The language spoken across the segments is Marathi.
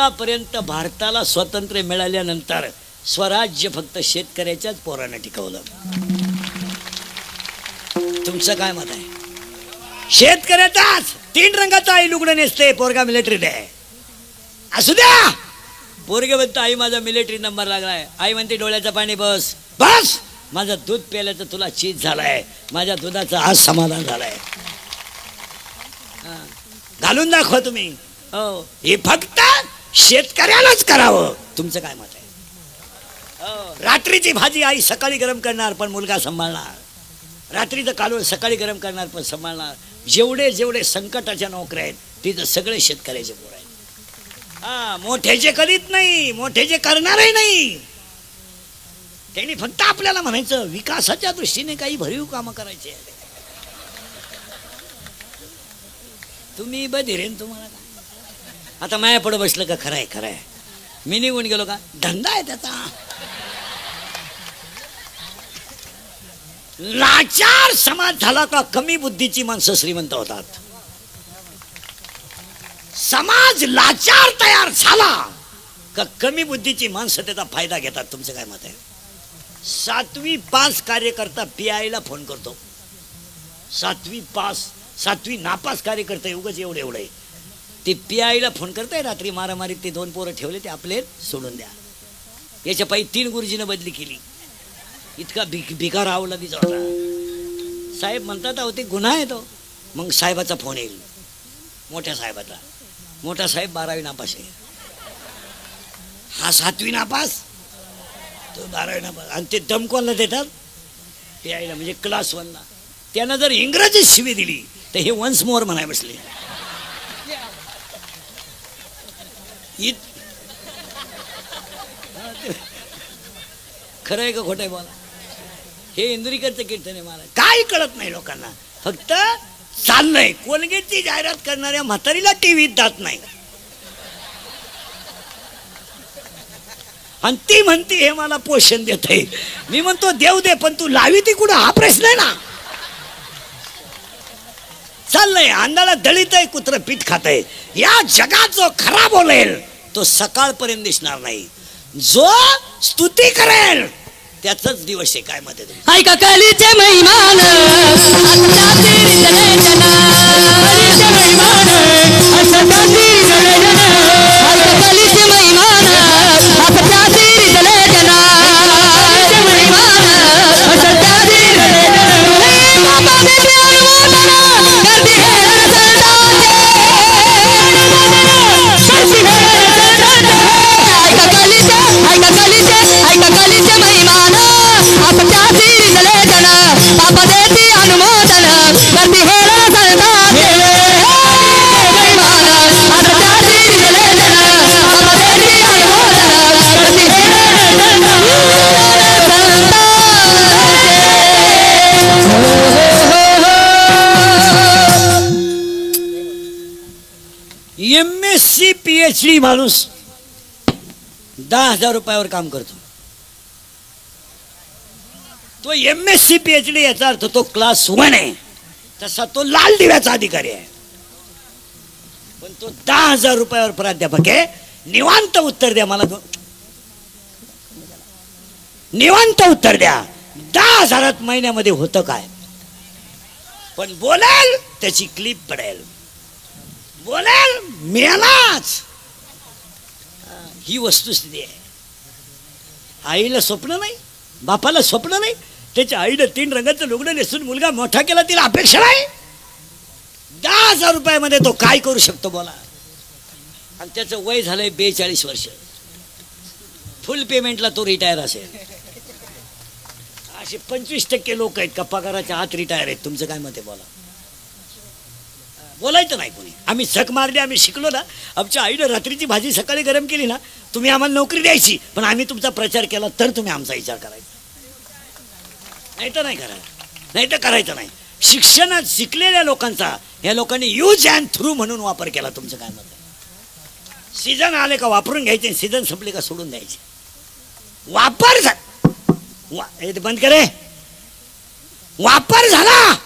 आतापर्यंत भारताला स्वातंत्र्य मिळाल्यानंतर स्वराज्य फक्त शेतकऱ्याच्याच पोरानं टिकवलं. तुमचं काय मत आहे? शेतकऱ्याचाच 3 रंगाचा आई लुगडं नेसते, पोरगा मिलिटरीत आहे. असू द्या, पोरगे म्हणतं आई माझा मिलिटरी नंबर लागलाय. आई म्हणते डोळ्याचं पाणी बस बस, माझं दूध प्यायल्याचं तुला चीज झालाय, माझ्या दुधाचं आज समाधान झालंय. घालून दाखवा तुम्ही. हो, हे फक्त शेतकऱ्यालाच करावं. तुमचं काय मत आहे? रात्रीची भाजी आई सकाळी गरम करणार पण मुलगा सांभाळणार, रात्रीचं कालवण सकाळी गरम करणार पण सांभाळणार. जेवढे जेवढे संकटाच्या नोकऱ्या आहेत तिथं सगळे शेतकऱ्याचे पोर आहेत. हा, मोठ्याचे करीत नाही, मोठ्याचे करणारही नाही. त्यांनी फक्त आपल्याला म्हणायचं विकासाच्या दृष्टीने काही भरीव कामं करायचे. तुम्ही बधिरेन, तुम्हाला काय आता माया पुढे बसलं का? खरंय खरंय, मी निघून गेलो का? धंदा आहे त्याचा. लाचार समाज झाला का कमी बुद्धीची माणसं श्रीमंत होतात. समाज लाचार तयार झाला का कमी बुद्धीची माणसं त्याचा फायदा घेतात. तुमचं काय मत आहे? 7वी पास कार्यकर्ता PI फोन करतो. 7वी पास 7वी नापास कार्यकर्ता उगाच एवढे एवढे ते PI फोन करताय. रात्री मारामारीत ते 2 पोरं ठेवले, ते आपले सोडून द्या. याच्या पायी 3 गुरुजीनं बदली केली. इतका भिकार आवला तिचा होता. साहेब म्हणतात अहो ते गुन्हा आहे तो. मग साहेबाचा फोन येईल, मोठ्या साहेबाचा. मोठा साहेब 12वी नापास आहे, हा 7वी नापास, तो 12वी नापास. आणि ते दम कोणाला देतात? PI म्हणजे क्लास 1ला. त्यानं जर इंग्रजी शिवी दिली तर हे वन्स मोर म्हणाय बसले. खरं आहे का खोटं आहे बोला? हे इंदुरीकरचं कीर्तन आहे. मला काय कळत नाही लोकांना. फक्त चाललंय. कोलगेटची जाहिरात करणाऱ्या म्हातारीला टीव्हीत जात नाही आणि ती म्हणते हे मला पोषण देत आहे. मी म्हणतो देव दे, पण तू लावी ती कुठं? हा प्रश्न आहे ना. चाललंय अंधाला दळीत आहे, कुत्र पीठ खात आहे. या जगात जो खरा बोलेल तो सकाळपर्यंत दिसणार नाही. जो स्तुती करेल त्याचाच दिवस आहे. काय मत आहे? ऐका कलीचे महिमान MSc PhD माणूस 10,000 रुपयावर काम करतो. तो MSc PhD याचा अर्थ तो क्लास 1 आहे. तसा तो लाल दिव्याचा अधिकारी आहे. पण तो 10,000 रुपयावर प्राध्यापक आहे. निवांत उत्तर द्या मला, निवांत उत्तर द्या. 10,000 महिन्यामध्ये होतं काय? पण बोलेल त्याची क्लिप पडेल, बोलेल मेलाच. ही वस्तुस्थिती आहे. आईला स्वप्न नाही, बापाला स्वप्न नाही. त्याच्या आईनं 3 रंगाचं लुगडं नेसून मुलगा मोठा केला, तिला अपेक्षा नाही. 10,000 रुपयामध्ये तो काय करू शकतो बोला? आणि त्याचं वय झालंय 42 वर्ष. फुल पेमेंटला तो रिटायर असेल. असे 25% लोक आहेत का पगाराच्या आत रिटायर आहेत. तुमचं काय मत आहे बोला? बोलायचं नाही कोणी. आम्ही झक मारली, आम्ही शिकलो ना. आमच्या आईनं रात्रीची भाजी सकाळी गरम केली ना, तुम्ही आम्हाला नोकरी द्यायची, पण आम्ही तुमचा प्रचार केला तर तुम्ही आमचा विचार करायचा. नाही तर नाही करायला, नाही तर करायचं नाही. शिक्षणात शिकलेल्या लोकांचा या लोकांनी यूज अँड थ्रू म्हणून वापर केला. तुमचं काय मत आहे? सीझन आले का वापरून घ्यायचे, सीझन संपले का सोडून द्यायचे. वापर बंद करे. वापर झाला.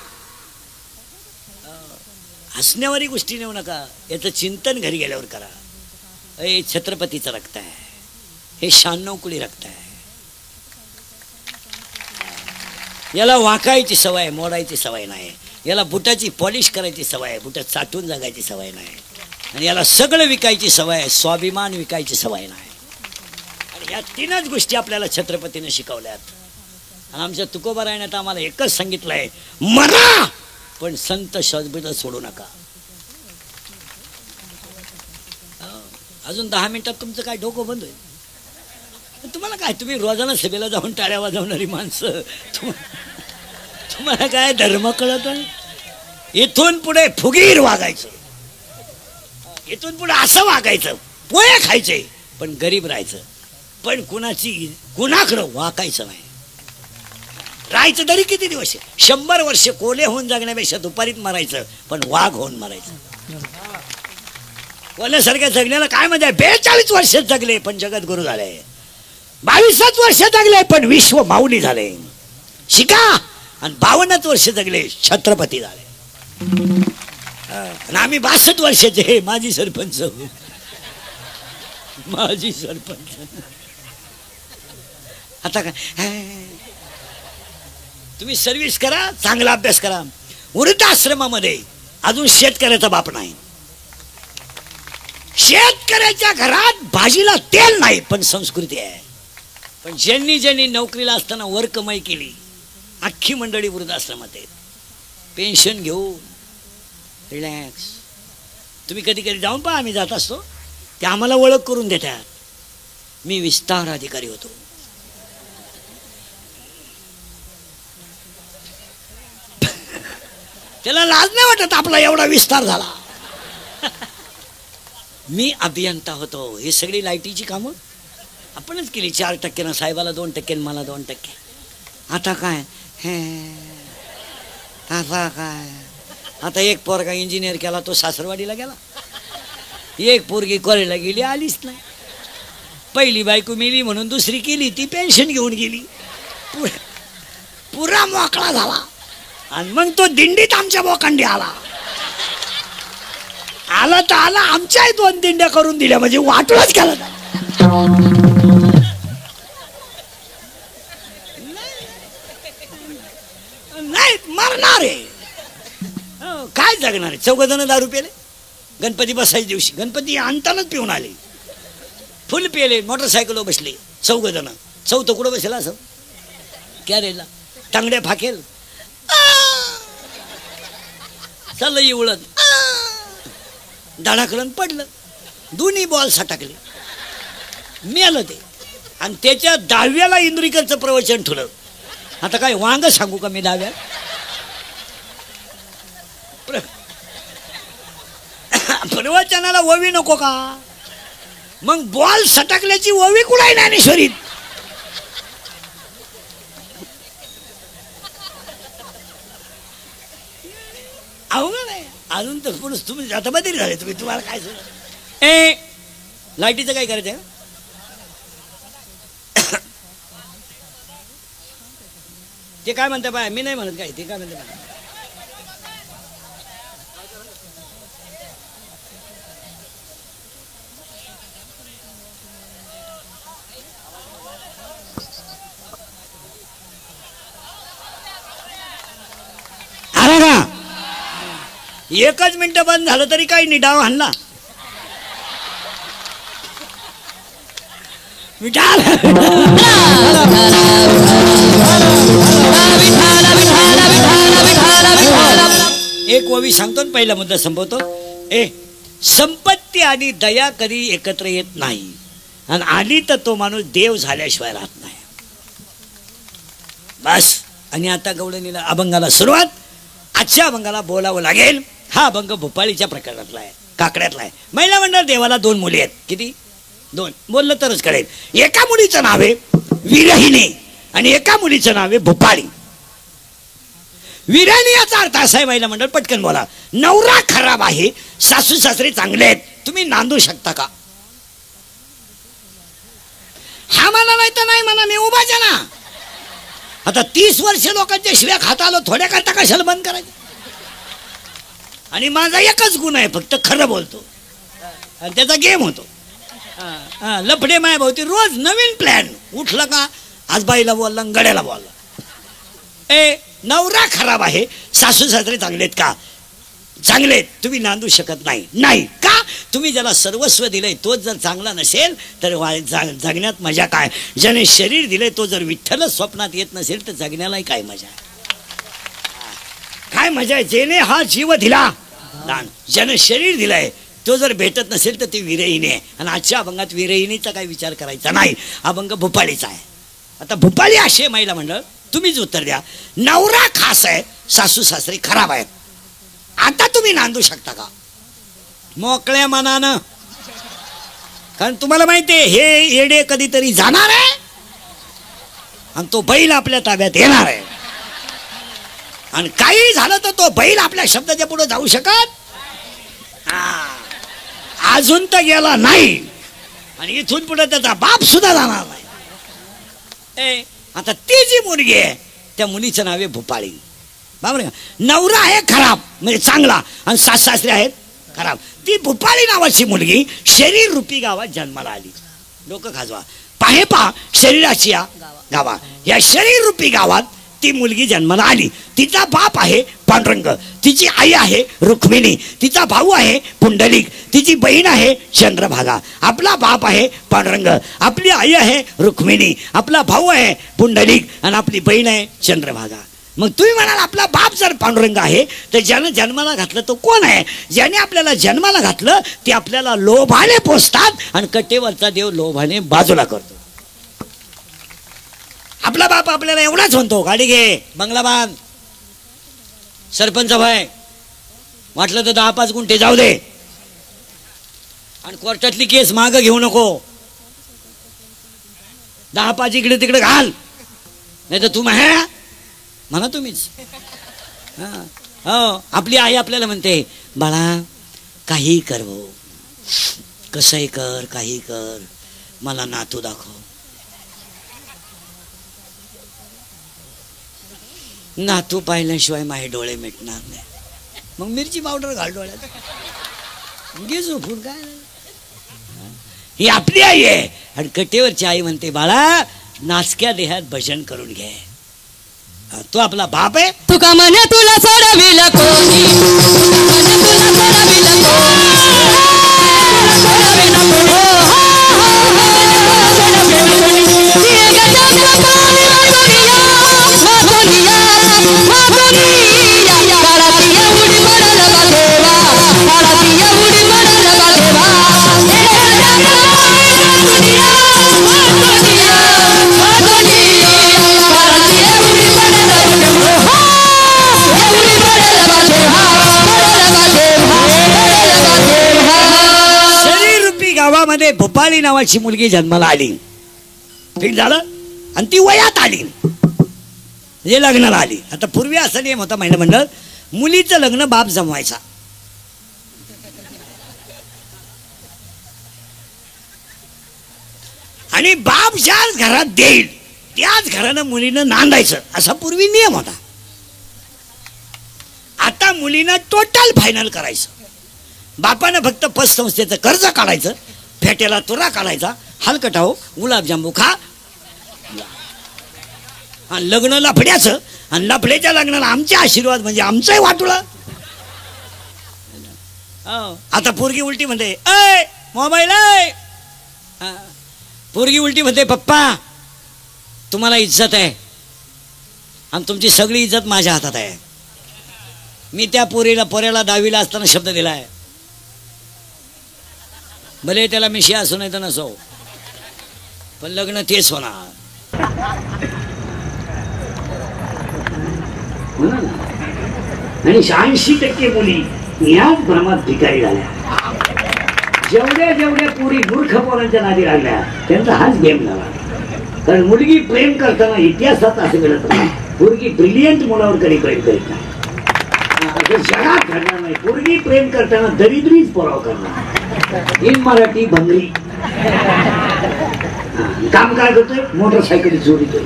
हसण्यावारी गोष्टी नेऊ नका. याचं चिंतन घरी गेल्यावर करा. हे छत्रपतीचं रक्त आहे, हे 96 कुळी रक्त आहे. याला वाकायची सवय, मोडायची सवय नाही. याला बुटाची पॉलिश करायची सवय आहे, बुटात साठवून जगायची सवय नाही. आणि याला सगळं विकायची सवय आहे, स्वाभिमान विकायची सवय नाही. आणि या तीनच गोष्टी आपल्याला छत्रपतीने शिकवल्यात. आणि आमच्या तुकोबारायणात आम्हाला एकच सांगितलंय, मरा पण संत शब्द सोडू नका. अजून 10 मिनिटात तुमचं काय डोकं बंद होईल. तुम्हाला काय, तुम्ही रोजाना सभेला जाऊन टाळ्या वाजवणारी माणसं, तुम्हाला काय धर्म कळत नाही. इथून पुढे फुगीर वागायचं, इथून पुढे असं वागायचं, पोहे खायचे पण गरीब राहायचं, पण कुणाकडं वाकायचं नाही. राहायचं तरी किती दिवस, 100 वर्ष कोले होऊन जगण्यापेक्षा दुपारीत मरायचं पण वाघ होऊन मरायचं. कोल्यासारख्या जगण्याला काय म्हणजे, 42 वर्ष जगले पण जगत गुरु झाले, 22 वर्ष जगले पण विश्व माऊली झाले, शिका. आणि 52 वर्ष जगले छत्रपती झाले. आणि आम्ही 62 वर्षाचे माजी सरपंच, माजी सरपंच. आता काय, तुम्ही सर्व्हिस करा, चांगला अभ्यास करा. वृद्धाश्रमामध्ये अजून शेतकऱ्याचा बाप नाही. शेतकऱ्याच्या घरात भाजीला तेल नाही पण संस्कृती आहे. पण ज्यांनी ज्यांनी नोकरीला असताना वर कमाई केली, अख्खी मंडळी वृद्धाश्रमात आहेत. पेन्शन घेऊन रिलॅक्स. तुम्ही कधी कधी जाऊन पहा, आम्ही जात असतो, ते आम्हाला ओळख करून देतात. मी विस्तार अधिकारी होतो. त्याला लाज नाही वाटत आपला एवढा विस्तार झाला. मी अभियंता होतो. हे सगळी लाईटीची कामं आपणच केली. 4% साहेबाला 2% मला 2%. आता काय हे, आता काय, आता एक पोरगा इंजिनियर केला, तो सासरवाडीला गेला. एक पोरगी कॉलेजला गेली, आलीच नाही. पहिली बायको मेली म्हणून दुसरी केली, ती पेन्शन घेऊन गेली. पुरा मोकळा झाला. आणि मग तो दिंडीत आमच्या बोकांडी आला. आला तर आला, आमच्याही 2 दिंड्या करून दिल्या, म्हणजे वाटूनच केला. नाही मरणार आहे, काय जगणार आहे. 4 जण दारू पेले गणपती बसायच्या दिवशी. गणपती आणतानाच पिऊन आले, फुल पेले, मोटरसायकलवर बसले 4 जण. 4थं कुठं बसेल असं कॅरेला, टांगड्या फाकेल, चाललं एवढं धडाकडून पडलं. दोन्ही बॉल सटकले, मेलं ते. आणि त्याच्या 10व्याला इंद्रिकरचं प्रवचन ठेवलं. आता काय वांग सांगू का मी 10व्यात. प्रवचनाला ओवी नको का, मग बॉल सटकल्याची ओवी कुठे ज्ञानेश्वरीत. अवघड आहे. अजून तर पुढे तुम्ही आता बदली झाले. तुम्हाला काय सांग, ए लाईटीचं काय करायचं. ते काय म्हणते बाय, मी नाही म्हणत काय, ते काय म्हणते बाय. आला का, 1च मिनिट बंद झालं तरी काही नाही, डाव हाणला. एक ओवी सांगतो, पहिला मुद्दा संपवतो. संपत्ती आणि दया कधी एकत्र येत नाही, आणि आली तर तो माणूस देव झाल्याशिवाय राहत नाही. बस. आणि आता गवळणीला अभंगाला सुरुवात. आजच्या अभंगाला बोलावं लागेल. हा अभंग भोपाळीच्या प्रकरणातला आहे, काकड्यातला आहे. महिला मंडळ देवाला 2 मुली आहेत. किती? 2. बोललं तरच कळेल. एका मुलीचं नाव आहे विरहिणी आणि एका मुलीचं नाव आहे भोपाळी. विरहिणी याचा अर्थ असा आहे, महिला मंडळ पटकन बोला. नवरा खराब आहे, सासू सासरे चांगले आहेत, तुम्ही नांदू शकता का. हा म्हणा नाही तर नाही म्हणा, मी उभाच आहे ना. आता 30 वर्ष लोकांच्या शिव्या खाता आलो, थोड्या करता कशाला बंद करायचं. आणि माझा एकच गुण आहे, फक्त खरं बोलतो आणि त्याचा गेम होतो. लफडे माया भोवती रोज नवीन प्लॅन. उठलं का आज बाईला बोलला गड्याला बोलला. नवरा खराब आहे, सासू सासरे चांगलेत का? चांगलेत. तुम्ही नांदू शकत नाही. नाही का? तुम्ही ज्याला सर्वस्व दिलंय तोच जर चांगला नसेल तर जगण्यात मजा काय? ज्याने शरीर दिलंय तो जर विठ्ठलच स्वप्नात येत नसेल तर जगण्यालाही काय मजा आहे? काय मजा आहे? जेने हा जीव दिला दान, ज्याने शरीर दिलंय तो जर भेटत नसेल तर ती विरहिणी आहे. आणि आजच्या अभंगात विरहिणीचा काही विचार करायचा नाही. अभंग भूपाळीचा आहे. आता भूपाळी असे महिला मंडळ तुम्हीच उत्तर द्या. नवरा खास आहे, सासू सासरे खराब आहेत. आता तुम्ही नांदू शकता का? मोकळ्या मनानं. कारण तुम्हाला माहिती आहे हे येडे कधीतरी जाणार आहे आणि तो बैल आपल्या ताब्यात येणार आहे. आणि काही झालं तर तो बैल आपल्या शब्दाच्या पुढे जाऊ शकत अजून तर गेला नाही आणि इथून पुढे त्याचा बाप सुद्धा जाणार नाही. आता ती जी मुलगी आहे त्या मुलीचं नाव आहे भूपाळी. बरोबर का? नवरा आहे खराब म्हणजे चांगला आणि सास सासरे आहेत खराब. ती भूपाळी नावाची मुलगी शरीर रूपी गावात जन्माला आली. लोक खाजवा पाहे पा शरीराची या गावा. या शरीर रूपी गावात ती मुलगी जन्माला आली. तिचा बाप आहे पांडुरंग, तिची आई आहे रुक्मिणी, तिचा भाऊ आहे पुंडलिक, तिची बहीण आहे चंद्रभागा. आपला बाप आहे पांडुरंग, आपली आई आहे रुक्मिणी, आपला भाऊ आहे पुंडलिक आणि आपली बहीण आहे चंद्रभागा. मग तुम्ही म्हणाल आपला बाप जर पांडुरंग आहे तर ज्यानं जन्माला घातलं तो कोण आहे? ज्याने आपल्याला जन्माला घातलं ते आपल्याला लोभाने पोसतात आणि कटेवरचा देव लोभाने बाजूला करतो. आपला बाप आपल्याला एवढाच म्हणतो गाडी घे, बंगला बांध, सरपंच भाई वाटलं तर 10-5 गुंठे जाऊ दे आणि कोर्टातली केस माग घेऊ नको, 10-5 इकडे तिकडे घाल, नाही तर तू म्हणा तुम्हीच. हो, आपली आई आपल्याला म्हणते बाळा काही कर भाऊ, कसंही कर, काही कर, मला नातू दाखव. नातू पाहिल्याशिवाय माझे डोळे मिटणार नाही. मग मिरची पावडर घाल डोळ्यात, घे झोपून. काय ही आपली आई आहे. आणि कटेवरची आई म्हणते बाळा नाचक्या देहात भजन करून घे. तो आपला बाप आहे. तुका म्हणे तुला सोडविल कोणी, गावामध्ये भूपाळी नावाची मुलगी जन्माला आली. फिट झालं आणि ती वयात आली म्हणजे लग्नाला आली. आता पूर्वी असा नियम होता महिला मंडळ, मुलीचं लग्न बाप जमवायचा. आणि बाप ज्याच घरात देईल त्याच घरानं मुलीनं नांदायचं असा पूर्वी नियम होता. आता मुलीनं टोटल फायनल करायचं. बापानं फक्त पतसंस्थेचं कर्ज काढायचं, फेट्याला तुरा काढायचा, हलकटाव गुलाबजांबू खा आणि लग्न लफड्याचं. आणि लफड्याच्या लग्नाला आमचे आशीर्वाद म्हणजे आमचंही वाटुळं. आता पोरगी उलटी म्हणते ऐ मोबाईल आहे, पोरगी उलटी म्हणते पप्पा तुम्हाला इज्जत आहे आणि तुमची सगळी इज्जत माझ्या हातात आहे. मी त्या पोऱ्याला 10वीला असताना शब्द दिलाय, भले त्याला मिशी असो नाही तर नसो, पण लग्न तेच होणार. आणि 86% मुली याच भ्रमात भिकारी झाल्या. जेवढ्या पुरी मूर्ख पोरांच्या नादी लागल्या त्यांचा हाच गेम झाला. कारण मुलगी प्रेम करताना इतिहासात असं घडत नाही, मुलगी ब्रिलियंट मुलावर कधी प्रेम करीत नाही. जगात घडणार नाही. पोरगी प्रेम करताना दरिद्रीच पोराव करणार. इन मराठी भंगरी काम काय करतोय, मोटरसायकली चोरीतोय.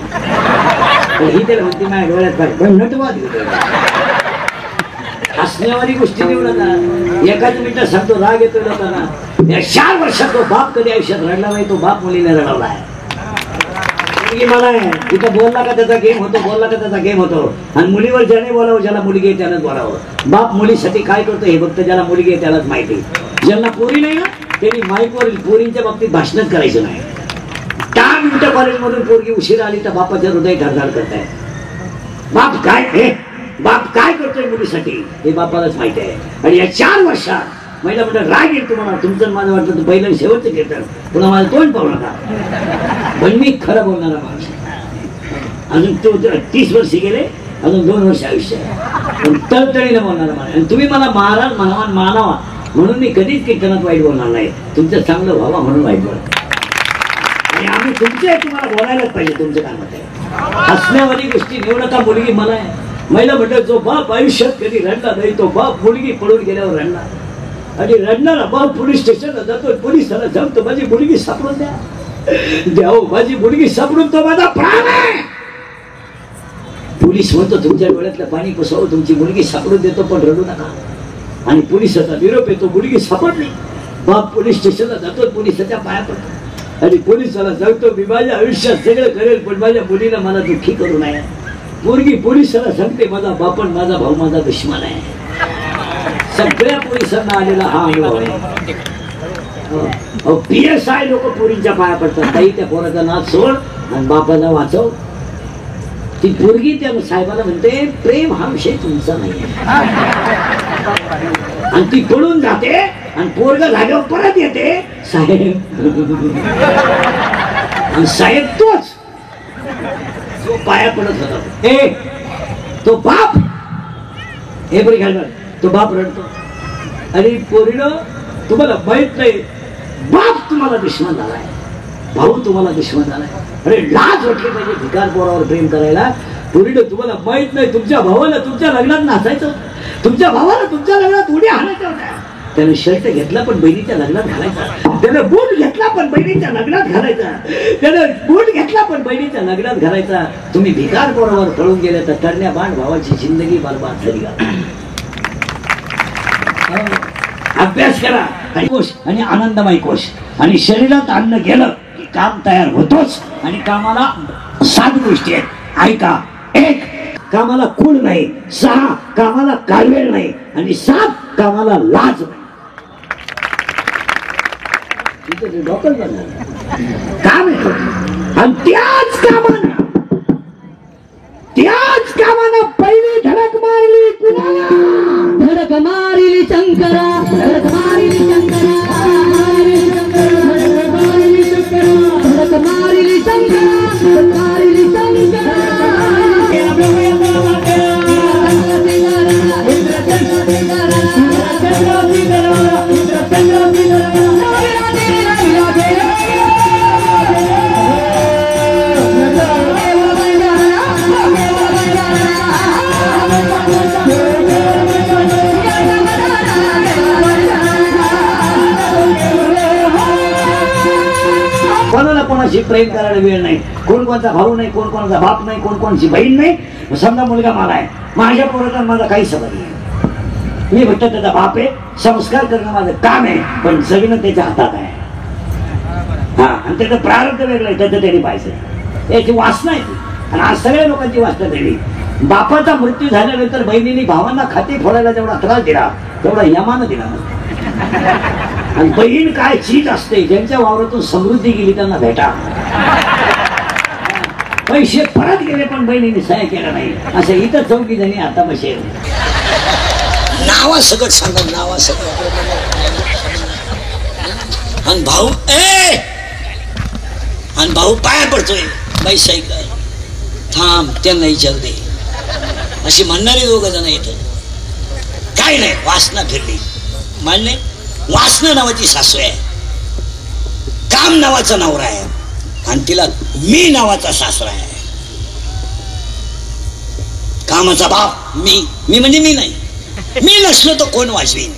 ही त्याला म्हणते माझ्या डोळ्यात काय नटवाद घेतोय. हसण्यावारी गोष्टी देऊ नका. एकाच मिनिटात सांगतो, राग येतो लोकांना. या 4 वर्षात तो बाप कधी आयुष्यात रडला नाही, तो बाप मुलीने रडवला आहे. मला तिथं बोलला का त्याचा गेम होतो, बोलला का त्याचा गेम होतो. आणि मुलीवर ज्याने बोलावं, ज्याला मुलगी आहे त्यालाच बोलावं. बाप मुलीसाठी काय करतो हे फक्त ज्याला मुलगी आहे त्यालाच माहिती. ज्यांना पोरी नाही ना त्यांनी माईकवर पोरींच्या बाबतीत भाषणच करायचं नाही. 10 मिनिटं कॉलेजमधून पोरगी उशिरा आली तर बापाच्या हृदय धडधड करत आहे. बाप काय करतोय मुलीसाठी हे बापालाच माहिती आहे. आणि या 4 वर्षात महिला म्हणतात राग येईल तुम्हाला, तुमचं माझं वाटतं पहिलं शेवटचं घेतं, पुन्हा माझं तोंड पाहू नका. पण मी खरं बोलणारा माणूस. अजून 30 वर्ष गेले, अजून 2 वर्ष आयुष्य आहे, पण तळतळीनं बोलणारा माणूस. आणि तुम्ही मला महाराज म्हणावा मानावा म्हणून मी कधीच कीर्तनात वाईट बोलणार नाही. तुमचं चांगलं व्हावा म्हणून वाईट बोल. आणि आम्ही तुमचे तुम्हाला बोलायलाच पाहिजे. तुमचं काय मत आहे? हसण्यावाली गोष्टी नेऊ नका. मुलगी मला आहे. महिला म्हणतात जो बाप आयुष्यात कधी रडला नाही तो बाप मुलगी पडून गेल्यावर रडला. आणि रडणारा बाप पोलीस स्टेशनला जातो, पोलिसाला सांगतो माझी मुलगी सापडून द्या. माझी मुलगी सापडून तो माझा प्राण आहे. पोलीस म्हणतो तुमच्या डोळ्यातलं पाणी पुसावं, तुमची मुलगी सापडून देतो पण रडू नका. आणि पोलिसाचा निरोप येतो, मुलगी सापडली. बाप पोलीस स्टेशनला जातो, पोलिसाच्या पाया पडतो आणि पोलिसाला सांगतो मी माझ्या आयुष्यात सगळं करेल पण माझ्या मुलीला मला दुःखी करू नये. मुलगी पोलिसाला सांगते माझा बापन माझा भाऊ माझा दुश्मन आहे. सगळ्या पोलिसांना आलेला हा अनुभव आहे. PSI लोक पोरींच्या पाया पडतात. ताई त्या पोराचा नाच सोड आणि बापाला वाचव. ती पोरगी त्या साहेबाला म्हणते प्रेम हा विषय तुमचा नाही. आणि ती पळून जाते आणि पोरगा जागेवर परत येते. साहेब आणि साहेब तोच जो पाया पडत होता. तो बाप हे बरी घालणार. तो बाप रडतो आणि पोरीनं तुम्हाला माहित नाही बाप तुम्हाला दुश्मन झालाय, भाऊ तुम्हाला दुश्मन झालाय. अरे लाज वाटली पाहिजे भिकार पोरावर प्रेम करायला. पोरीनं तुम्हाला माहित नाही तुमच्या भावाला तुमच्या लग्नात नाचायचं, तुमच्या भावाला तुमच्या लग्नात उड्या हाणायच्या होत्या. त्याने शर्ट घेतला पण बहिणीच्या लग्नात घालायचा. त्याने बूट घेतला पण बहिणीच्या लग्नात घालायचा. त्याने बूट घेतला पण बहिणीच्या लग्नात घालायचा. तुम्ही भिकार पोरावर पळून गेले तर करण्या बाण भावाची जिंदगी बरबाद झाली. अभ्यास करा आणि कोश आणि आनंदमय कोश. आणि शरीरात अन्न गेलं की काम तयार होतोच. आणि कामाला 7 गोष्टी आहेत. ऐका. 1 कामाला कुळ नाही. 6 कामाला कालवेळ नाही. आणि 7 कामाला लाज नाही. काम आहे आणि त्याच कामानं पहिली धडक मारली कुणाला? धडक मारिली शंकरा, धडक मारिली शंकरा, धडक मारिली शंकरा, धडक मारिली शंकरा, धडक मारिली शंकरा. कोणाला कोणाशी प्रेम करायला वेळ नाही. कोण कोणचा भाऊ नाही, कोण कोणाचा बाप नाही, कोण कोणाची बहीण नाही. समजा मुलगा मला आहे, माझ्या पोराचा माझा काही संबंध नाही. मी फक्त त्याचा बाप आहे. संस्कार करणं माझं काम आहे पण जगणं त्याच्या हातात आहे. हा आणि त्याचं प्रारब्ध वेगळं आहे, त्याचं त्याने पाहिजे. याची वासना आहे ती. आणि आज सगळ्या लोकांची वासना दिली. बापाचा मृत्यू झाल्यानंतर बहिणीने भावांना खाते फोडायला जेवढा त्रास दिला तेवढा यमानं दिला. आणि बहीण काय चीज असते, ज्यांच्या वावरातून समृद्धी गेली त्यांना भेटा. पैसे परत गेले पण बहिणीने सह्या केला नाही. असं इथं 4 जणी आता बसे नावा सगळं सांगा, नावा सगळं. आणि भाऊ आणि भाऊ पाया पडतोय. बाई सायकल थांब त्यांना विचार दे अशी म्हणणारे 2 जण इथं. काय नाही वासना फिरली मान्य. वासना नावाची सासू आहे, काम नावाचा नवरा आहे आणि तिला मी नावाचा सासरा आहे. कामाचा बाप मी म्हणजे मी नाही. मी नसलो तर कोण वाजवीन,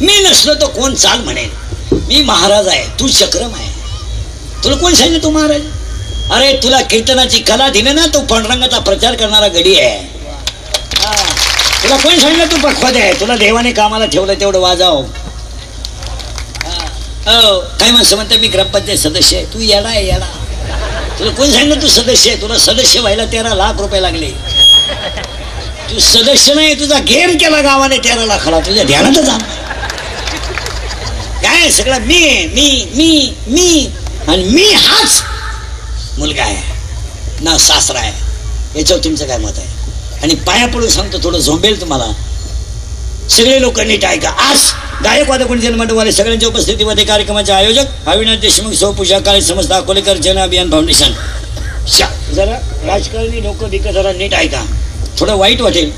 मी नसलो तर कोण चाल म्हणेल. मी महाराज आहे, तू चक्रम आहे. तुला कोण सांगितलं तू महाराज? अरे तुला कीर्तनाची कला दिली ना, तो पांडुरंगाचा प्रचार करणारा गडी आहे. तुला कोण सांगितलं तू बखवाद आहे? तुला देवाने कामाला ठेवलं तेवढं वाजाव. हो, काही माणसं म्हणतात मी ग्रामपंचायत सदस्य आहे. तू येडा आहे, येडा. तुला कोण सांगितलं तू सदस्य आहे? तुला सदस्य व्हायला 13 लाख रुपये लागले. तू सदस्य नाही, तुझा गेम केला गावाने 13 लाखाला. तुझ्या ध्यानातच आण काय सगळं मी मी मी मी आणि मी हाच मुलगा आहे ना, सासरा आहे. याच्यावर तुमचं काय मत आहे? आणि पाया पडून सांगतो, थोडं झोंबेल तुम्हाला. सगळे लोक नीट ऐका. आज गायक वादक मंडळवाले सगळ्यांच्या उपस्थितीमध्ये कार्यक्रमाचे आयोजक अविनाश देशमुख, सौ पूजा काळे, समस्त अकोलेकर जन अभियान फाउंडेशन. जरा राजकारणी लोक बिक जरा नीट ऐका, थोडं वाईट वाटेल.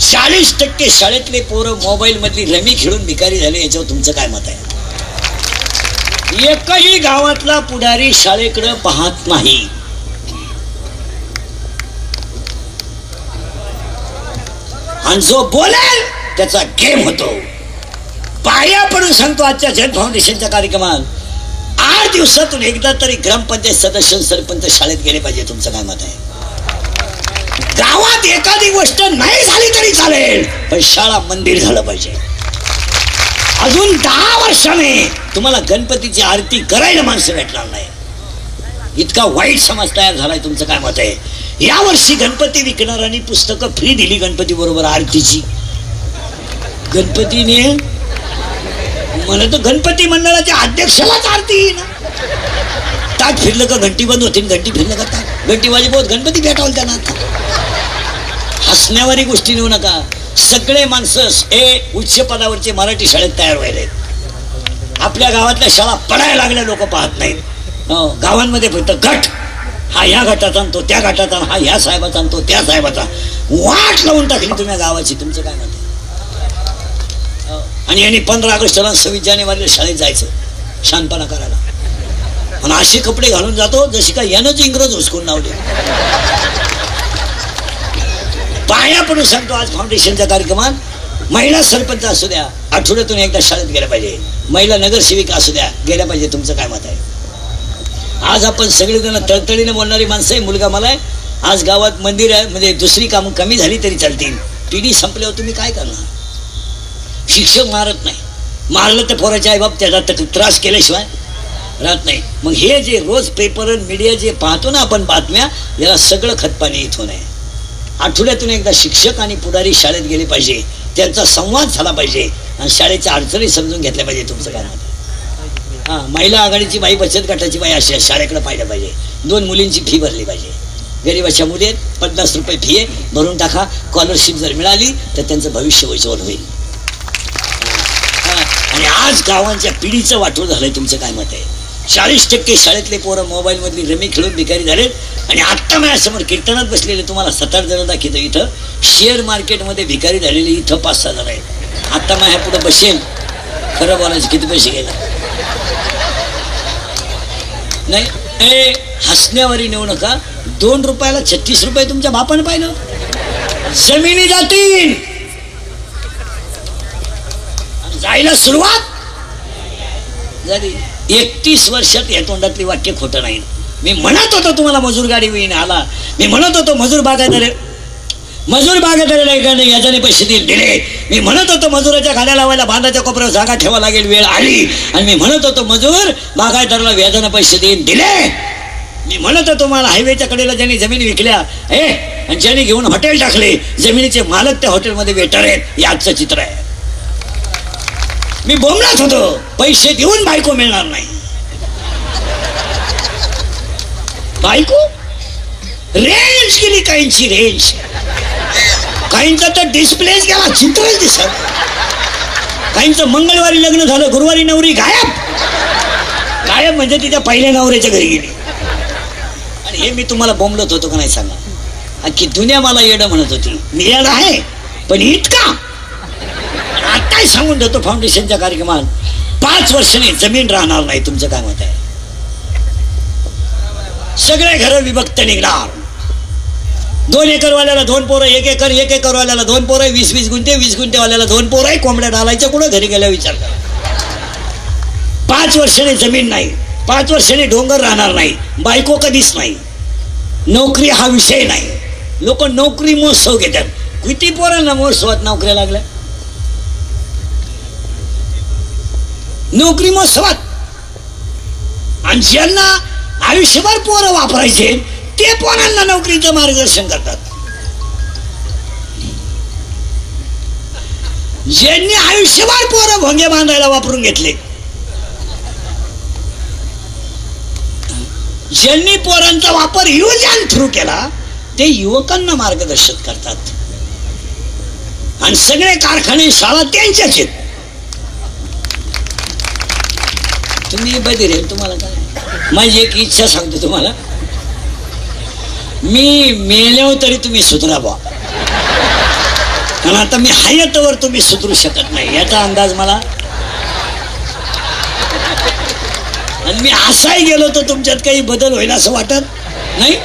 40% शाळेतले पोरं मोबाईल मधली रमी खेळून भिकारी झाले. याच्यावर तुमचं काय मत आहे? एकही गावातला पुढारी शाळेकडे पाहत नाही. आणि जो बोलेल त्याचा गेम होतो. पाया पडून सांगतो, आजच्या जन फाउंडेशनच्या कार्यक्रमात 8 दिवसातून एकदा तरी ग्रामपंचायत सदस्य सरपंच शाळेत गेले पाहिजे. तुमचं काय मत आहे? गावात एखादी गोष्ट नाही झाली तरी चालेल, पण शाळा मंदिर झालं पाहिजे. अजून 10 वर्षाने तुम्हाला गणपतीची आरती करायला माणसं भेटणार नाही. इतका वाईट समाज तयार झालाय. तुमचं काय मत आहे? या वर्षी गणपती विकणाऱ्यांनी पुस्तकं फ्री दिली गणपती बरोबर आरतीची. गणपतीने मला तर गणपती मंडळाच्या अध्यक्षालाच आरती ना. ताट फिरलं का घंटी बंद होती, घंटी फिरलं का ताट. घंटी वाजी बहुत गणपती भेटावल त्यांना. हसण्यावारी गोष्टी नेऊ नका. सगळे माणसं हे उच्च पदावरचे मराठी शाळेत तयार व्हायले. आपल्या गावातल्या शाळा पडायला लागल्या लोक पाहत नाहीत. गावांमध्ये फक्त गट, हा ह्या गटाचा आणतो, त्या गटाचा, हा ह्या साहेबाचा आणतो, त्या साहेबाचा. वाट लावून टाकली तुम्ही गावाची. तुमचं काय म्हणते? आणि यांनी 15 ऑगस्टला 26 जानेवारीला शाळेत जायचं शानपणा करायला. आणि असे कपडे घालून जातो जशी काय यानंच इंग्रज हुसकून लावले. पाया पडून सांगतो, आज फाउंडेशनच्या कार्यक्रमात महिला सरपंच असू द्या, आठवड्यातून एकदा शाळेत गेल्या पाहिजे. महिला नगरसेविका असू द्या, गेल्या पाहिजे. तुमचं काय मत आहे? आज आपण सगळेजण तळतळीने बोलणारी माणसं आहे. मुलगा मला आहे. आज गावात मंदिर आहे, म्हणजे दुसरी कामं कमी झाली तरी चालतील. पिढी संपल्यावर तुम्ही काय करणार? शिक्षक मारत नाही, मारलं तर पोराचे आईबाप त्याचा त्रास केल्याशिवाय राहत नाही. मग हे जे रोज पेपर आणि मीडिया जे पाहतो ना आपण बातम्या, याला सगळं खतपाणी इथून आहे. आठवड्यातून एकदा शिक्षक आणि पुढारी शाळेत गेले पाहिजे, त्यांचा संवाद झाला पाहिजे आणि शाळेच्या अडचणी समजून घेतल्या पाहिजे. तुमचं काय मत? हां, महिला आघाडीची बाई, बचत गटाची बाई अशी शाळेकडे पाहिलं पाहिजे. 2 मुलींची फी भरली पाहिजे. गरीबाच्या मुली आहेत, 50 रुपये फी आहे, भरून टाका. स्कॉलरशिप जर मिळाली तर त्यांचं भविष्य उज्ज्वल होईल. आणि आज गावांच्या पिढीचं वाटोळ झालंय. तुमचं काय मत आहे? 40% शाळेतले पोरं मोबाईल मधली रमी खेळून भिकारी झालेत. आणि आत्ता माझ्यासमोर कीर्तनात बसलेले तुम्हाला 7-8 जण दाखवतो. इथं शेअर मार्केटमध्ये भिकारी झालेली इथं 5-6 जण आहेत. आत्ता माझ्या पुढे बसेल. खरं बोलायचं, किती पैसे गेले नाही. ए, हसण्यावारी नेऊ नका. 2 रुपयाला 36 रुपये तुमच्या बापानं पाहिलं. जमिनी जातील, जायला सुरुवात झाली. 31 वर्षात या तोंडातली वाक्य खोटं नाही. मी म्हणत होतो तुम्हाला मजूर गाडी होईन आला. मी म्हणत होतो मजूर बागायतदार याच्याने पैसे दिले. मी म्हणत होतो मजुराच्या गाड्या लावायला बांधाच्या कोपऱ्यावर जागा ठेवा लागेल, वेळ आली. आणि मी म्हणत होतो मजूर बागायतदाराला व्याजाने पैसे दिले. मी म्हणत होतो मला हायवेच्या कडेला ज्यांनी जमीन विकल्या आणि ज्यांनी घेऊन हॉटेल टाकले, जमिनीचे मालक त्या हॉटेलमध्ये वेटर आहेत. हे आजचं चित्र आहे. मी बोंबलत होतो पैसे देऊन बायको मिळणार नाही. बायको रेंज गेली, काहींची रेंज, काहींचा तर डिस्प्लेच गेला, चित्रच दिसत. काहींचं मंगळवारी लग्न झालं, गुरुवारी नवरी गायब. गायब म्हणजे तिच्या पहिल्या नवऱ्याच्या घरी गेली. आणि हे मी तुम्हाला बोंबलत होतो का नाही सांगा? अख्खी दुनिया मला येडं म्हणत होती. मी येडं आहे, पण इतका आताही सांगून देतो, फाउंडेशनच्या कार्यक्रमात 5 वर्षांनी जमीन राहणार नाही. तुमचं काय मत आहे? सगळे घर विभक्त निघणार. 2 एकरवाल्याला 2 पोरं, 1 एकर, 1 एकरवाल्याला 2 पोरं, 20-20 गुंठे, 20 गुंठेवाल्याला 2 पोरं. कोंबड्या घालायच्या कुठं? घरी गेल्या विचार करा. 5 वर्षांनी जमीन नाही, 5 वर्षांनी डोंगर राहणार नाही, बायको कधीच नाही, नोकरी हा विषय नाही. लोक नोकरी महोत्सव घेतात. किती पोरांना महोत्सवात नोकऱ्या लागल्या, नोकरी महोत्सवात. आणि ज्यांना आयुष्यभर पोरं वापरायचे ते पोरांना नोकरीचं मार्गदर्शन करतात. ज्यांनी आयुष्यभर पोरं भोंगे बांधायला वापरून घेतले, ज्यांनी पोरांचा वापर युवजन थ्रू केला, ते युवकांना मार्गदर्शन करतात. आणि सगळे कारखाने शाळा त्यांच्याच आहेत. तुम्ही बधीर आहे, तुम्हाला काय माझी एक इच्छा सांगतो तुम्हाला, मी मेल्यावर तरी तुम्ही सुधरा बा. कारण आता मी हयातवर तुम्ही सुधरू शकत नाही याचा अंदाज मला. आणि मी असाही गेलो तर तुमच्यात काही बदल होईल असं वाटत नाही.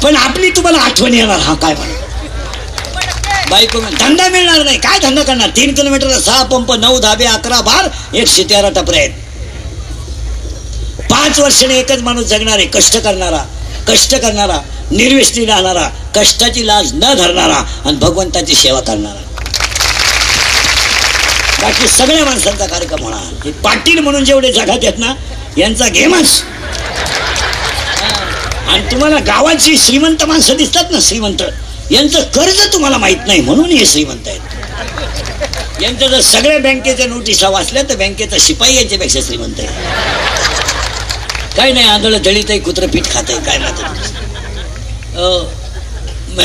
पण आपली तुम्हाला आठवण येणार. हा काय म्हणा, बायको धंदा मिळणार नाही. काय धंदा करणार? 3 किलोमीटरला 6 पंप, 9 धाबे, 11 बार, 113 टपरे आहेत. 5 वर्षाने एकच माणूस जगणार आहे, कष्ट करणारा, निर्व्यसनी राहणारा, कष्टाची लाज न धरणारा आणि भगवंताची सेवा करणारा. बाकी सगळ्या माणसांचा कार्यक्रम होणार. हे पाटील म्हणून जेवढे जगात आहेत ना, यांचा गेमच. आणि तुम्हाला गावाची श्रीमंत माणसं दिसतात ना, श्रीमंत, यांचं कर्ज तुम्हाला माहित नाही म्हणून हे श्रीमंत आहेत. यांच्या जर सगळ्या बँकेच्या नोटिसा वाचल्या तर बँकेचा शिपाई यांच्यापेक्षा श्रीमंत आहे. काही नाही, आंधळ दळीत आहे, कुत्रं पीठ खात आहे, काय नाही.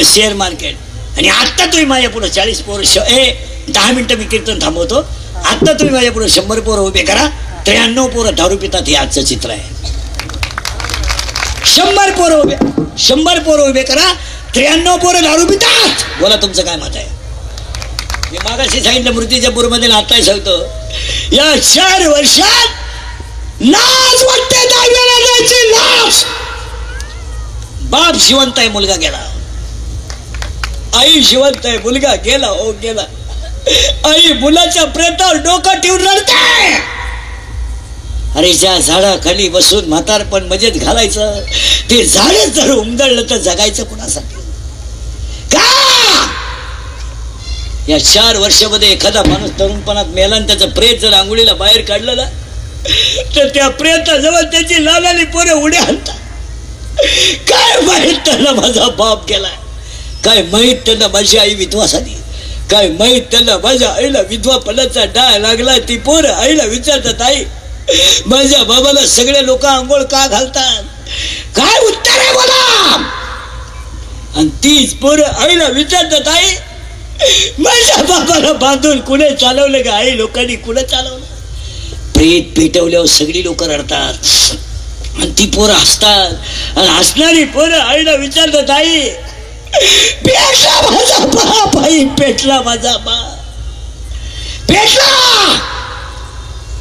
Share market. आणि आत्ता तुम्ही माझ्या पुढे 40 पोरं 10 मिनिटं मी कीर्तन थांबवतो. आत्ता तुम्ही माझ्या पुढे 100 पोरं उभे करा. 93 पोरं दारू पितात, हे आजचं चित्र आहे. 100 पोरं उभे करा, 93 पोरं दारू पितात. बोला तुमचं काय मत आहे? मी मागाशी सांगितलं मूर्तिजापूरमध्ये नाताय सांगतो, या 4 वर्षात लाज वाटते, दहावीला जायची लाज. बाप जिवंत आहे, मुलगा गेला. आई जिवंत आहे, मुलगा गेला. हो गेला. आई मुलाच्या प्रेतावर डोकं ठेवून रडते. अरे ज्या झाडाखाली बसून म्हातारपण मजेत घालायचं, ते झाडच जर उमदळलं तर जगायचं कुणासाठी? का या 4 वर्षामध्ये एखादा माणूस तरुणपणात मेला आणि त्याचं प्रेत जर आंघोळीला बाहेर काढलं ना, तर त्या प्रेताजवळ त्याची लालाली पोरं उड्या आणतात. काय माहित त्यांना माझा बाप गेलाय, काय माहित त्यांना माझी आई विधवा झाली, काय माहित त्यांना माझ्या आईला विधवापणाचा डाळ लागला. ती पोरं आईला विचारतात, आई माझ्या बाबाला सगळे लोक आंघोळ का घालतात? काय उत्तर आहे बोला? आणि तीच पोरं आईला विचारतात, आई माझ्या बाबाला बांधून कुणी चालवलं का? आई लोकांनी कुणी चालवलं? प्रेत पेटवल्यावर सगळी लोक रडतात आणि ती पोरं हसतात. आणि हसणारी पोरं आईला विचारतात, आई पेटला माझा बाप, आई पेटला माझा बाप, पेटला.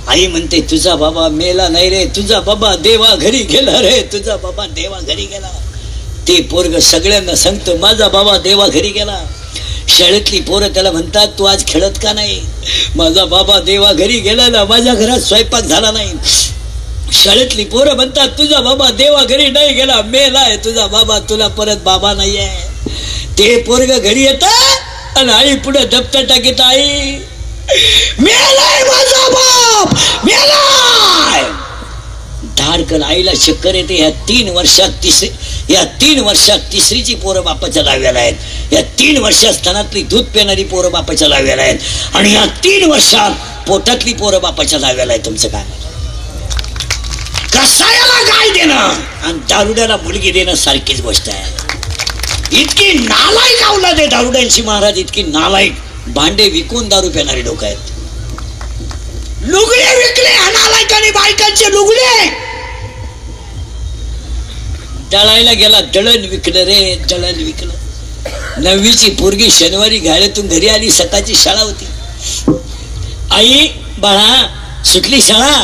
आई म्हणते, तुझा बाबा मेला नाही रे, तुझा बाबा देवा घरी गेला रे, तुझा बाबा देवा घरी गेला. ते पोरग सगळ्यांना सांगतो, माझा बाबा देवा घरी गेला. शाळेतली पोरं त्याला म्हणतात, तू आज खेळत का नाही? माझा बाबा देवा घरी गेला ना, माझ्या घरात स्वयंपाक झाला नाही. शाळेतली पोरं म्हणतात, तुझा बाबा देवा घरी नाही गेला, मेलाय तुझा बाबा, तुला परत बाबा नाहीये. ते पोरग घरी येत आणि आई पुढे दप्तर टाकीत, आई मेलाय माझा बाप, मेलाय. धाडकन आईला चक्कर येते. या 3 वर्षात तिसरीची पोरं बापाच्या लाव्याला आहेत. या 3 वर्षात स्तनातली दूध पिणारी पोरं बापाच्या लाव्याला आहेत. आणि या 3 वर्षात पोटातली पोरं बापाच्या लाव्याला आहेत. तुमचं काय? कसायाला गाय देणं आणि दारुड्याला मुलगी देणं सारखीच गोष्ट आहे. इतकी नालायक अवलाद आहे दारुड्यांची महाराज, इतकी नालायक. भांडे विकून दारू पिणारी लोक आहेत. लुगडे विकले नालायकांनी, बायकांचे लुगडे. दळायला गेला, दळण विकलं रे, दळण विकलं. 9वीची पोरगी शनिवारी गाड्यातून घरी आली, सकाळची शाळा होती. आई बाळा सुटली शाळा?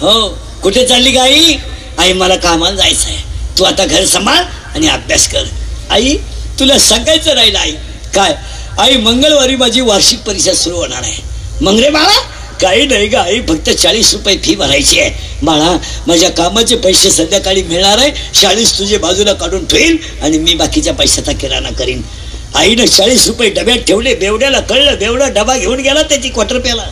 हो. कुठे चालली का आई? आई मला कामाला जायचं आहे, तू आता घर सांभाळ आणि अभ्यास कर. आई तुला सांगायचं राहिलं. आई काय? आई मंगळवारी माझी वार्षिक परीक्षा सुरू होणार आहे. मग रे बाळा काही नाही का आई, फक्त 40 रुपये फी भरायची आहे. बाळा, माझ्या कामाचे पैसे संध्याकाळी मिळणार आहे. 40 तुझे बाजूला काढून ठेवील आणि मी बाकीच्या पैशाचा किराणा करीन. आईनं 40 रुपये डब्यात ठेवले. बेवड्याला कळलं, बेवडा डबा घेऊन गेला त्याची क्वार्टर प्याला.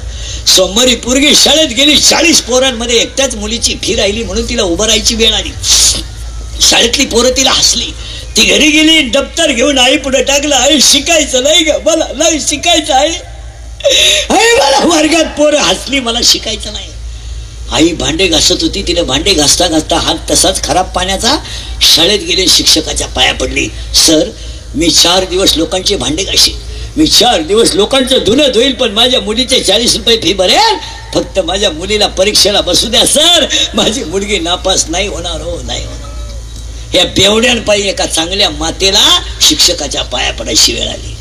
सोमवारी पोरगी शाळेत गेली. 40 पोरांमध्ये एकट्याच मुलीची फी राहिली म्हणून तिला उभं राहायची वेळ आली. शाळेतली पोरं तिला हसली. ती घरी गेली, दप्तर घेऊन आई पुढे टाकलं. आई, शिकायचं नाही का? मला नाही शिकायचं आहे. आई, मला वर्गात पोरं हसली, मला शिकायचं नाही. आई भांडे घासत होती. तिने भांडे घासता घासता हात तसाच खराब पाण्याचा. शाळेत गेले, शिक्षकाच्या पाया पडली. सर, मी 4 दिवस लोकांचे भांडे घाशीन, मी 4 दिवस लोकांचं धुणं धुईल, पण माझ्या मुलीचे 40 रुपये फी भरेल. फक्त माझ्या मुलीला परीक्षेला बसू द्या सर. माझी मुलगी नापास नाही होणार, हो नाही होणार. या बेवड्यांपायी एका चांगल्या मातेला शिक्षकाच्या पाया पडायची वेळ आली.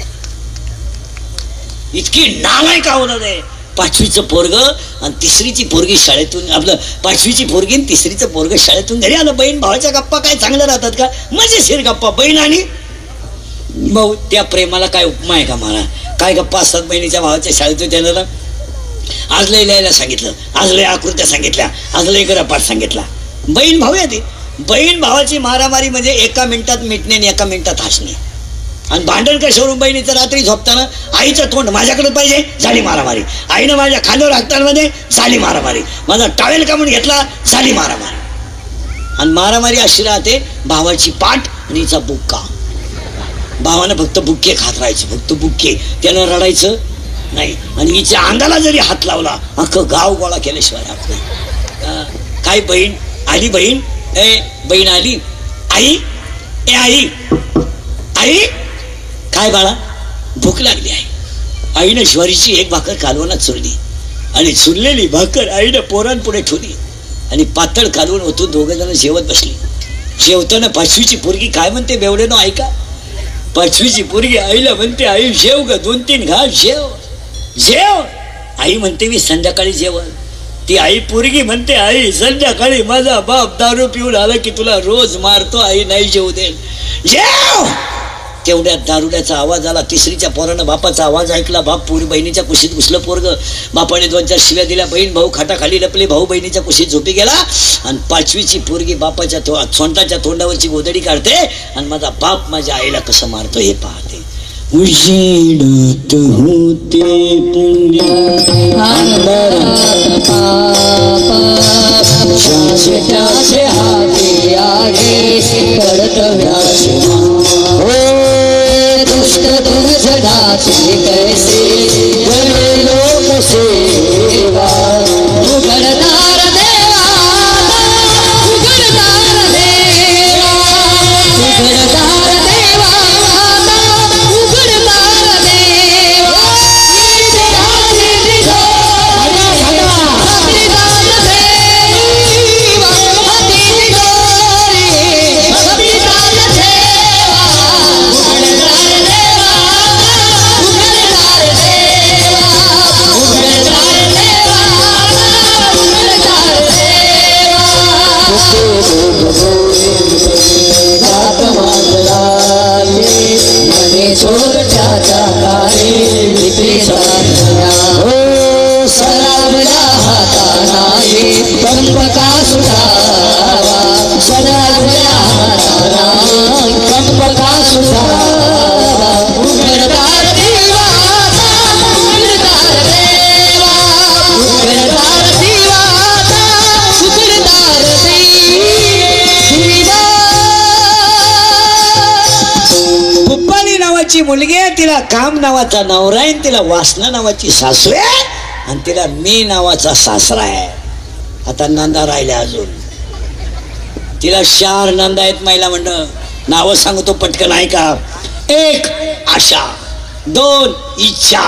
इतकी नालायक होणार आहे. 5वीचं पोरग आणि 3रीची पोरगी शाळेतून, आपलं 5वीची पोरगी आणि 3रीचं पोरग शाळेतून घरी आलं. बहीण भावाच्या गप्पा काय चांगल्या राहतात का? मजेशीर गप्पा. बहीण आणि भाऊ, त्या प्रेमाला काय उपमा आहे का? मला काय गप्पा असतात बहिणीच्या भावाच्या शाळेतून. त्याला आज लय लिहायला सांगितलं, आज लय आकृत्या सांगितल्या, आज लय गरपाठ सांगितला. बहीण भाऊ आहे. ती बहीण भावाची मारामारी म्हणजे एका मिनिटात मिटणे आणि एका मिनिटात हसणे. आणि भांडण कशावरून? बहिणीचं रात्री झोपताना आईचं तोंड माझ्याकडे पाहिजे, झाली मारामारी. आईनं माझ्या खांद्यावर हाकताना मध्ये झाली मारामारी. माझा टावेल कामून घेतला, झाली मारामारी. आणि मारामारी अशी राहते, भावाची पाठ आणि हिचा बुक्का. भावानं फक्त बुक्के खात राहायचे, फक्त बुक्के. त्यानं रडायचं नाही. आणि हिच्या अंगाला जरी हात लावला, अख्खं गाव गोळा केल्याशिवाय राहत नाही. काय बहीण आली? बहीण, ए बहीण आली. आई, ए आई, आई, काय बाळा? भूक लागली आहे. आईनं ज्वारीची एक भाकर कालवणात चुरली आणि चुरलेली भाकर आईनं पोरांपुढे ठेवली आणि पातळ कालवून ओतून 2 जण जेवत बसली. जेवताना 5वीची पोरगी काय म्हणते? बेवड्यानो ऐका. 5वीची पोरगी आईला म्हणते, आई जेव ग, 2-3 घास जेव जेव. आई म्हणते, मी संध्याकाळी जेवण. ती आई पोरगी म्हणते, आई संध्याकाळी माझा बाप दारू पिऊन आला की तुला रोज मारतो, आई नाही जेवू दे, जेव. तेवढ्यात दारुड्याचा आवाज आला. 3रीच्या पोरानं बापाचा आवाज ऐकला. बाप पोरी बहिणीच्या कुशीत घुसलं. पोरग बापाने 2-4 शिव्या दिल्या. बहीण भाऊ खाटाखाली लपले. भाऊ बहिणीच्या कुशीत झोपी गेला. आणि 5वीची पोरगी बापाच्या सोंटाच्या तोंडावरची गोदडी काढते आणि माझा बाप माझ्या आईला कसं मारतो हे पाहते. उजेडत होते पुण्य कैसे लोक सेवा उघडदार देवा, उघडदार देवा, उघडदार देवा, उघडदार देवा. मुलगी आहे, तिला काम नावाचा नवरा आहे, तिला वासना नावाची सासू आहे आणि तिला मी नावाचा सासरा आहे. आता नंदा राहिल्या अजून. तिला 4 नंदा आहेत. महिला मंडळ नावं सांगतो पटकन ऐका. 1 आशा, 2 इच्छा,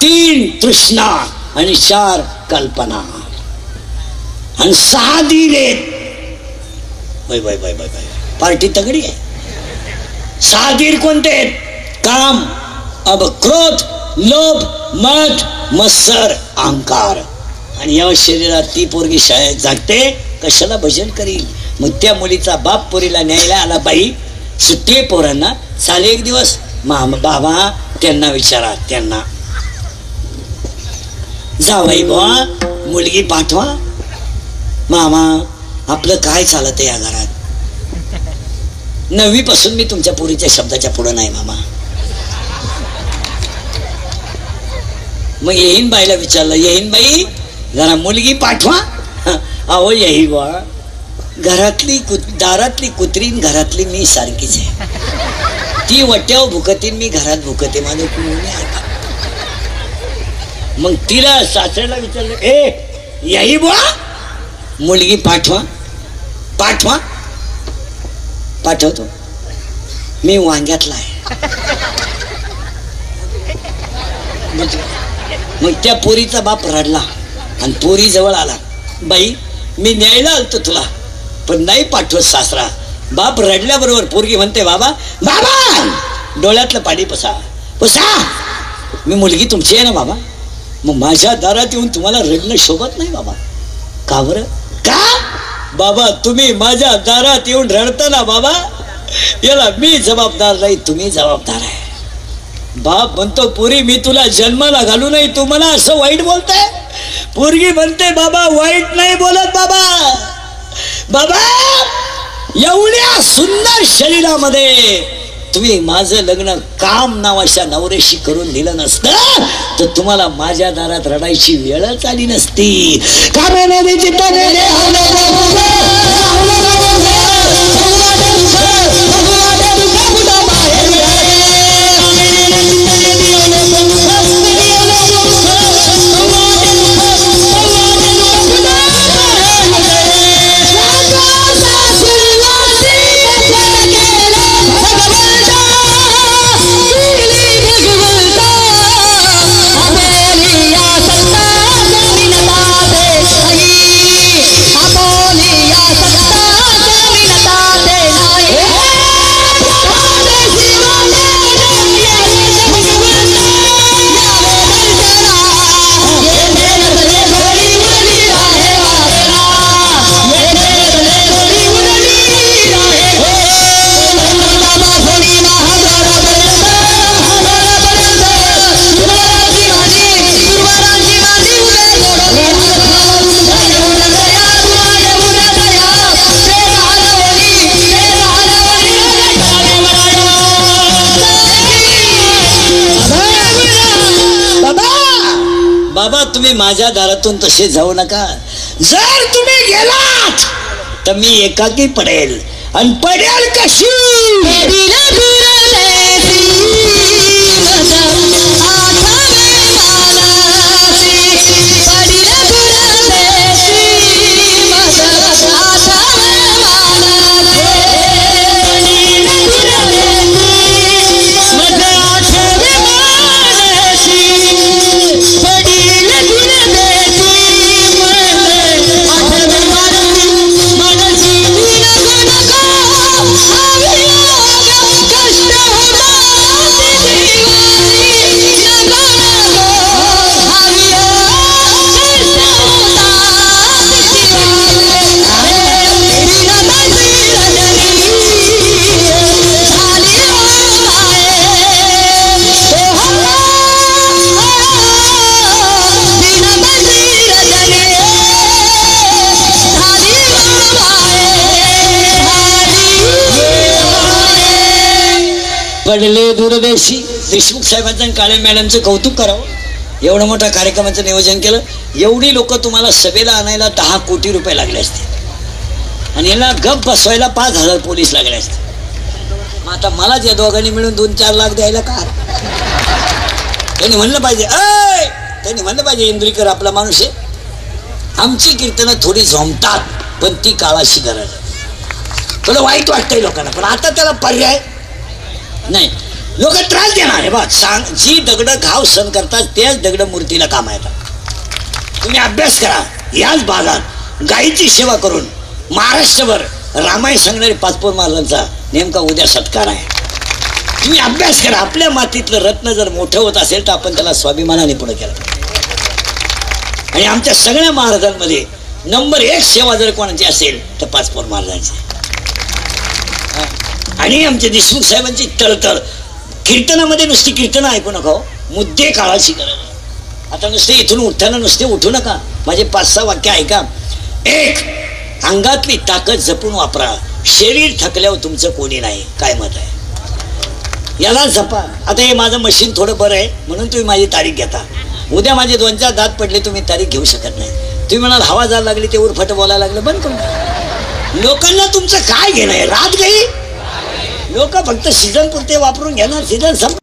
3 तृष्णा आणि 4 कल्पना आणि 6 दिले. Bye bye bye bye bye, party तगडी आहे. 6 दीर कोणते आहेत? काम, अब क्रोध, लोभ, मद, मत्सर, अहंकार. आणि या शरीरात ती पोरगी शाळेत जागते, कशाला भजन करील? मग त्या मुलीचा बाप पोरीला न्यायला आला. बाई सुट्टी पोरांना, चाले एक दिवस. बाबा त्यांना विचारा, त्यांना जावाई बुवा मुलगी पाठवा. मामा आपलं काय चालत आहे या घरात? 9वी पासून मी तुमच्या पोरीच्या शब्दाच्या पुढे नाही मामा. मग येईन बाईला विचारलं, येईन बाई जरा मुलगी पाठवा. अहो येई बुवा, घरातली दारातली कुत्रीन घरातली मी सारखीच आहे. ती वट्यावर भुकतीन, मी घरात भुकते, माझं कोणी ऐका. मग तिला सासऱ्याला विचारलं, ए याही बुवा मुलगी पाठवा. पाठवा पाठवतो, मी वांग्यातला आहे. मग त्या पोरीचा बाप रडला आणि पोरी जवळ आला. बाई मी न्यायला आलतो तुला, पण नाही पाठवत सासरा. बाप रडल्याबरोबर पोरगी म्हणते, बाबा बाबा डोळ्यातलं पाणी पुसा पुसा, मी मुलगी तुमची आहे ना बाबा. मग माझ्या दारात येऊन तुम्हाला रडणं शोभत नाही बाबा. का बरं? का बाबा तुम्ही माझ्या दारात येऊन रडता ना बाबा, याला मी जबाबदार नाही, तुम्ही जबाबदार आहे. बाप म्हणतो, पोरी मी तुला जन्माला घालू नाही, तू मला असं वाईट बोलताय? पोरगी म्हणते, बाबा वाईट नाही बोलत बाबा. बाबा एवढ्या सुंदर शरीरामध्ये तुम्ही माझं लग्न काम नावाच्या नवऱ्याशी करून दिलं नसतं तर तुम्हाला माझ्या दारात रडायची वेळच आली नसती. बाबा तुम्ही माझ्या दारातून तसे जाऊ नका. जर तुम्ही गेलात तर मी एकाकी पडेल, आणि पडेल कशी? पडले दूरदेशी. देशमुख साहेबांचं काळे मॅडमचं कौतुक करावं. एवढं मोठ्या कार्यक्रमाचं नियोजन केलं. एवढी लोक तुम्हाला सभेला आणायला 10 कोटी रुपये लागले असते, आणि याला गप बसवायला 5,000 पोलीस लागले असते. मग आता मला या दोघांनी मिळून 2-4 लाख द्यायला का? त्यांनी म्हणलं पाहिजे, त्यांनी म्हणलं पाहिजे, इंद्रिकर आपला माणूस आहे, आमची कीर्तनं थोडी झोमतात पण ती काळाशी गरज. थोडं वाईट वाटतंय लोकांना, पण आता त्याला पर्याय नाही. लोक त्रास देणार आहे बा. सांग, जी दगड घाव सण करतात त्याच दगड मूर्तीला काम येतात. तुम्ही अभ्यास करा. याच भागात गायीची सेवा करून महाराष्ट्रभर रामायण सांगणारे पाचपोर महाराजांचा नेमका उद्या सत्कार आहे. तुम्ही अभ्यास करा. आपल्या मातीतलं रत्न जर मोठं होत असेल तर आपण त्याला स्वाभिमानाने पुढे केलं. आणि आमच्या सगळ्या महाराजांमध्ये नंबर 1 सेवा जर कोणाची असेल तर पाचपोर महाराजांची. आणि आमच्या देशमुख साहेबांची तळतळ. कीर्तनामध्ये नुसती कीर्तन ऐकू नका, मुद्दे काळाची गरज. आता नुसते इथून उठताना नुसते उठू नका, माझे 5-6 वाक्य ऐका. एक, अंगातली ताकद जपून वापरा, शरीर थकल्यावर तुमचं कोणी नाही. काय मत आहे? याला जपा. आता हे माझं मशीन थोडं बरं आहे म्हणून तुम्ही माझी तारीख घेता. उद्या माझे 2-4 दात पडले, तुम्ही तारीख घेऊ शकत नाही. तुम्ही म्हणाल हवा जायला लागली ते उरफट बोलायला लागलं, बंद करून टाका. लोकांना तुमचं काय घेणं आहे? रात गई. लोक फक्त सीझन पुरते वापरून घेणार, सीझन संप